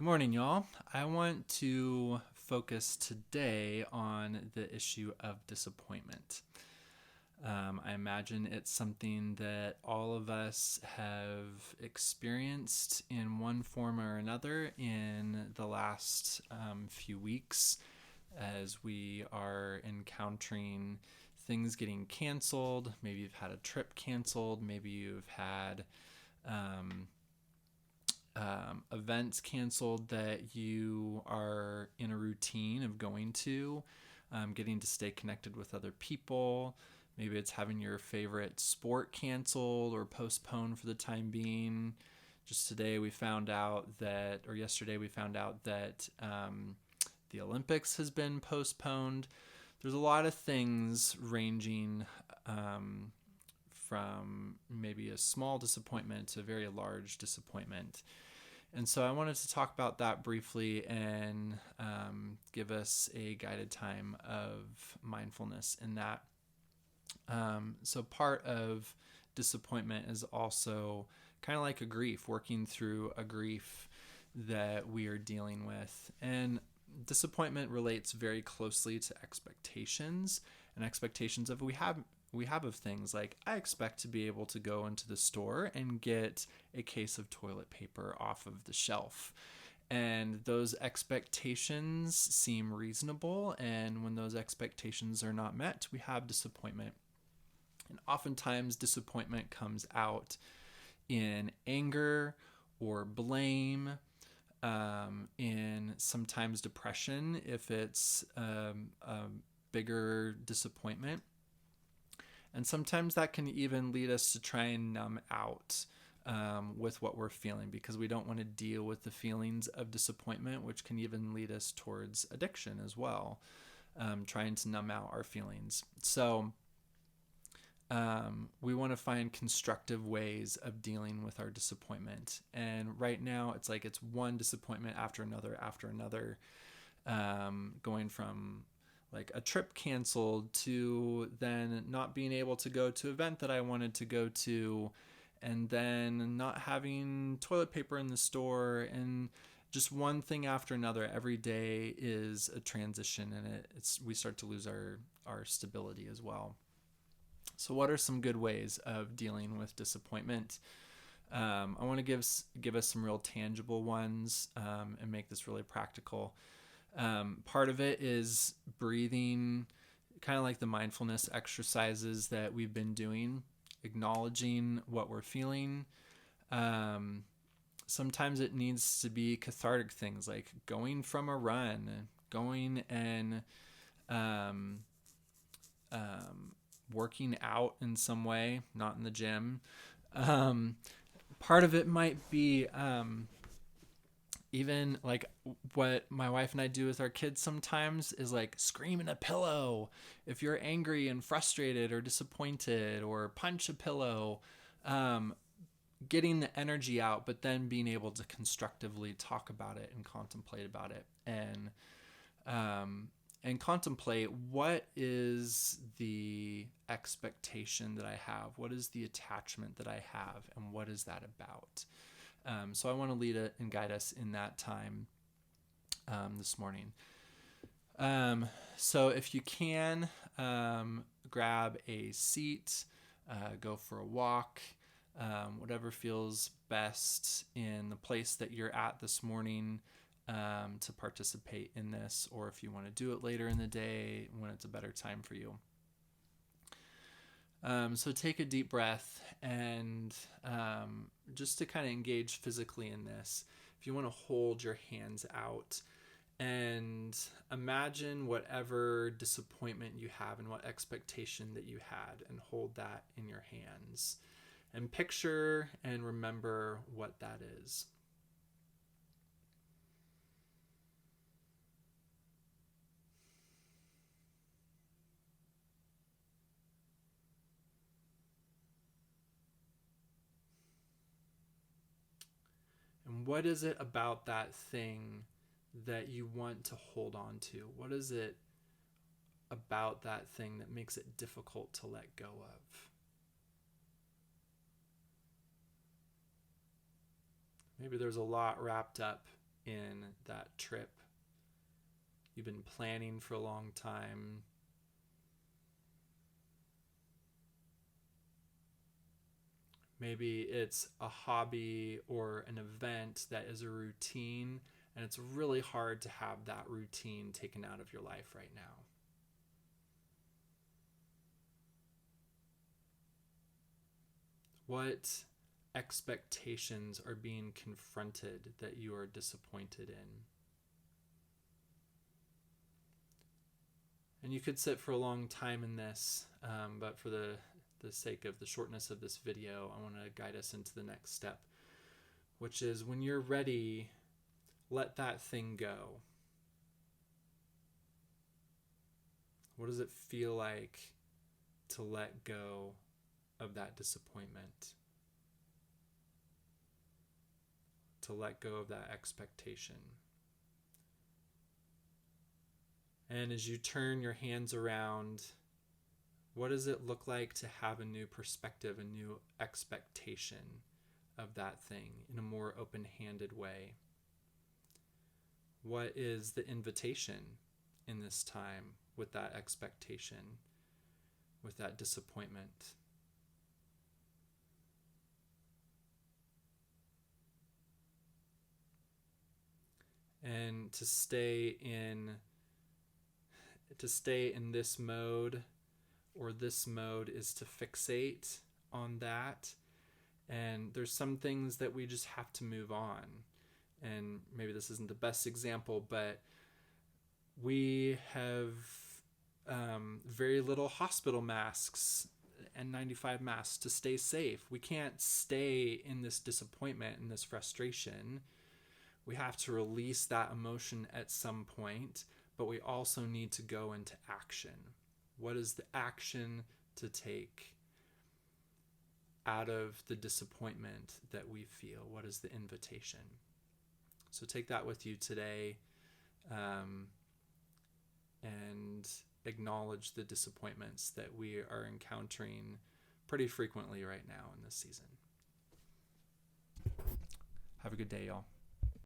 Good morning, y'all. I want to focus today on the issue of disappointment. I imagine it's something that all of us have experienced in one form or another in the last few weeks as we are encountering things getting canceled. Maybe you've had a trip canceled. Maybe you've had um, events canceled that you are in a routine of going to, getting to stay connected with other people. Maybe it's having your favorite sport canceled or postponed for the time being. Just today we found out that, or yesterday we found out that the Olympics has been postponed. There's a lot of things ranging from maybe a small disappointment to a very large disappointment. And so I wanted to talk about that briefly and give us a guided time of mindfulness in that. So part of disappointment is also kind of like a grief, working through a grief that we are dealing with. And disappointment relates very closely to expectations and expectations of we have of things like I expect to be able to go into the store and get a case of toilet paper off of the shelf. And those expectations seem reasonable. And when those expectations are not met, we have disappointment. And oftentimes, disappointment comes out in anger or blame, in sometimes depression if it's a bigger disappointment. And sometimes that can even lead us to try and numb out with what we're feeling because we don't want to deal with the feelings of disappointment, which can even lead us towards addiction as well, trying to numb out our feelings. So we want to find constructive ways of dealing with our disappointment. And right now, it's like it's one disappointment after another, going from like a trip canceled to then not being able to go to an event that I wanted to go to, and then not having toilet paper in the store, and just one thing after another. Every day is a transition, and we start to lose our stability as well. So what are some good ways of dealing with disappointment? I want to give us some real tangible ones, and make this really practical. Part of it is breathing, kind of like the mindfulness exercises that we've been doing, acknowledging what we're feeling. Um, Sometimes it needs to be cathartic things like going from a run, going and um, working out in some way, not in the gym. Um, Part of it might be even like what my wife and I do with our kids sometimes is like scream in a pillow if you're angry and frustrated or disappointed, or punch a pillow, um, getting the energy out, but then being able to constructively talk about it and contemplate about it, um, and contemplate what is the expectation that I have, what is the attachment that I have, and what is that about. So I want to lead and guide us in that time this morning. So if you can, grab a seat, go for a walk, whatever feels best in the place that you're at this morning, to participate in this, or if you want to do it later in the day when it's a better time for you. So take a deep breath, and just to kind of engage physically in this, if you want to hold your hands out and imagine whatever disappointment you have and what expectation that you had, and hold that in your hands and picture and remember what that is. And what is it about that thing that you want to hold on to? What is it about that thing that makes it difficult to let go of? Maybe there's a lot wrapped up in that trip. You've been planning for a long time. Maybe it's a hobby or an event that is a routine, and it's really hard to have that routine taken out of your life right now. What expectations are being confronted that you are disappointed in? And you could sit for a long time in this, but for the sake of the shortness of this video, I want to guide us into the next step, which is when you're ready, let that thing go. What does it feel like to let go of that disappointment? To let go of that expectation? And as you turn your hands around, what does it look like to have a new perspective, a new expectation of that thing in a more open-handed way? What is the invitation in this time with that expectation, with that disappointment? And to stay in this mode, or this mode is to fixate on that. And there's some things that we just have to move on. And maybe this isn't the best example, but we have very little hospital masks and N95 masks to stay safe. We can't stay in this disappointment and this frustration. We have to release that emotion at some point, but we also need to go into action. What is the action to take out of the disappointment that we feel? What is the invitation? So take that with you today, and acknowledge the disappointments that we are encountering pretty frequently right now in this season. Have a good day, y'all.